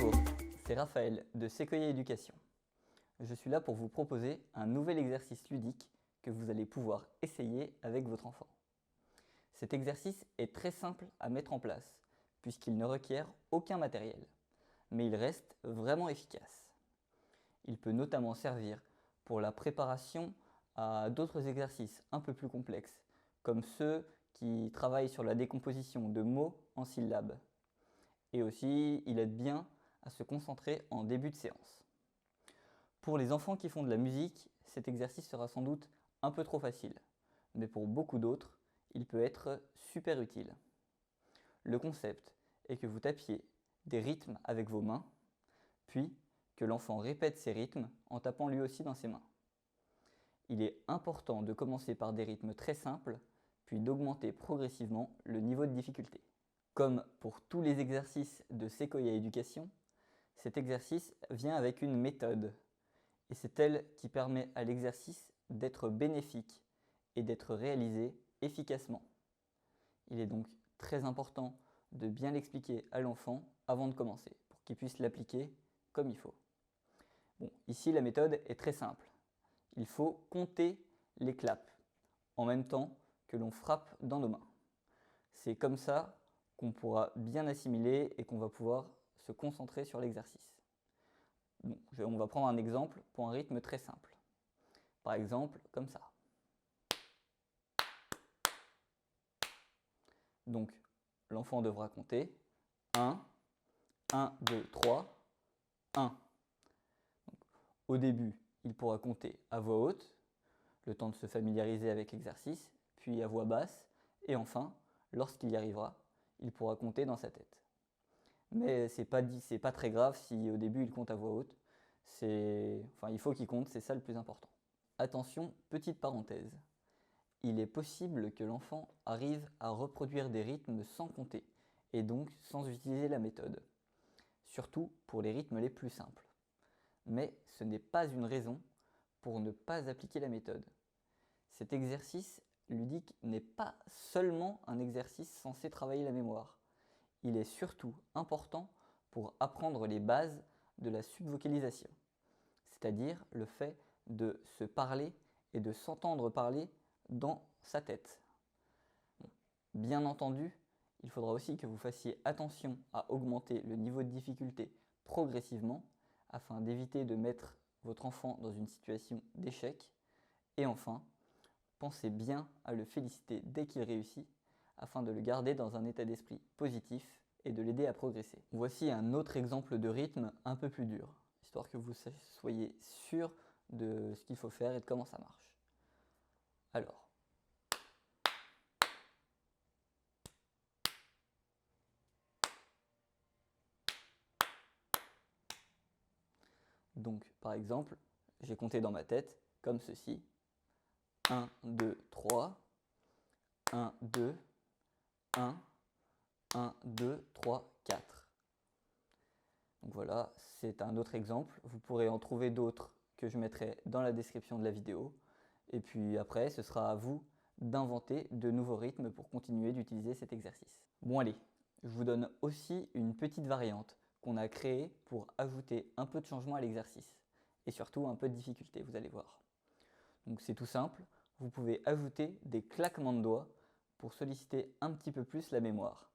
Bonjour, c'est Raphaël de Sequoia Éducation. Je suis là pour vous proposer un nouvel exercice ludique que vous allez pouvoir essayer avec votre enfant. Cet exercice est très simple à mettre en place puisqu'il ne requiert aucun matériel, mais il reste vraiment efficace. Il peut notamment servir pour la préparation à d'autres exercices un peu plus complexes, comme ceux qui travaillent sur la décomposition de mots en syllabes. Et aussi, il aide bien à se concentrer en début de séance. Pour les enfants qui font de la musique, cet exercice sera sans doute un peu trop facile, mais pour beaucoup d'autres, il peut être super utile. Le concept est que vous tapiez des rythmes avec vos mains, puis que l'enfant répète ces rythmes en tapant lui aussi dans ses mains. Il est important de commencer par des rythmes très simples, puis d'augmenter progressivement le niveau de difficulté. Comme pour tous les exercices de Sequoia Éducation, cet exercice vient avec une méthode, et c'est elle qui permet à l'exercice d'être bénéfique et d'être réalisé efficacement. Il est donc très important de bien l'expliquer à l'enfant avant de commencer, pour qu'il puisse l'appliquer comme il faut. Bon, ici la méthode est très simple. Il faut compter les claps en même temps que l'on frappe dans nos mains. C'est comme ça qu'on pourra bien assimiler et qu'on va pouvoir se concentrer sur l'exercice. Bon, on va prendre un exemple pour un rythme très simple. Par exemple, comme ça. Donc, l'enfant devra compter 1, 1, 2, 3, 1. Donc, au début, il pourra compter à voix haute, le temps de se familiariser avec l'exercice, puis à voix basse, et enfin, lorsqu'il y arrivera, il pourra compter dans sa tête. Mais c'est pas très grave si au début il compte à voix haute. Il faut qu'il compte, c'est ça le plus important. Attention, petite parenthèse. Il est possible que l'enfant arrive à reproduire des rythmes sans compter, et donc sans utiliser la méthode. Surtout pour les rythmes les plus simples. Mais ce n'est pas une raison pour ne pas appliquer la méthode. Cet exercice ludique n'est pas seulement un exercice censé travailler la mémoire. Il est surtout important pour apprendre les bases de la subvocalisation, c'est-à-dire le fait de se parler et de s'entendre parler dans sa tête. Bon, bien entendu, il faudra aussi que vous fassiez attention à augmenter le niveau de difficulté progressivement afin d'éviter de mettre votre enfant dans une situation d'échec. Et enfin, pensez bien à le féliciter dès qu'il réussit afin de le garder dans un état d'esprit positif et de l'aider à progresser. Voici un autre exemple de rythme un peu plus dur, histoire que vous soyez sûr de ce qu'il faut faire et de comment ça marche. Alors, donc par exemple, j'ai compté dans ma tête comme ceci. 1, 2, 3, 1, 2, 1, 1, 2, 3, 4. Donc voilà, c'est un autre exemple. Vous pourrez en trouver d'autres que je mettrai dans la description de la vidéo. Et puis après, ce sera à vous d'inventer de nouveaux rythmes pour continuer d'utiliser cet exercice. Bon allez, je vous donne aussi une petite variante qu'on a créée pour ajouter un peu de changement à l'exercice. Et surtout un peu de difficulté, vous allez voir. Donc c'est tout simple, vous pouvez ajouter des claquements de doigts pour solliciter un petit peu plus la mémoire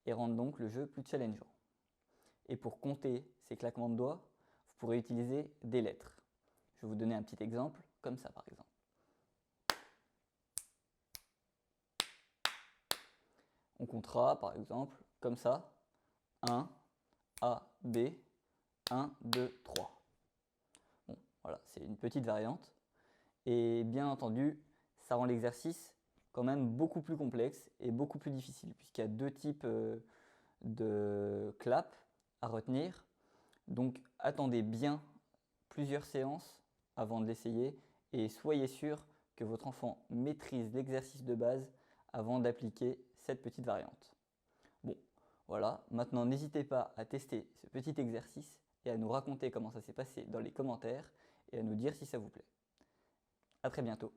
et rendre donc le jeu plus challengeant. Et pour compter ces claquements de doigts, vous pourrez utiliser des lettres. Je vais vous donner un petit exemple, comme ça par exemple. On comptera par exemple comme ça, 1, A, B, 1, 2, 3. Bon, voilà, c'est une petite variante. Et bien entendu, ça rend l'exercice quand même beaucoup plus complexe et beaucoup plus difficile, puisqu'il y a deux types de claps à retenir. Donc attendez bien plusieurs séances avant de l'essayer et soyez sûr que votre enfant maîtrise l'exercice de base avant d'appliquer cette petite variante. Bon, voilà, maintenant n'hésitez pas à tester ce petit exercice et à nous raconter comment ça s'est passé dans les commentaires et à nous dire si ça vous plaît. À très bientôt.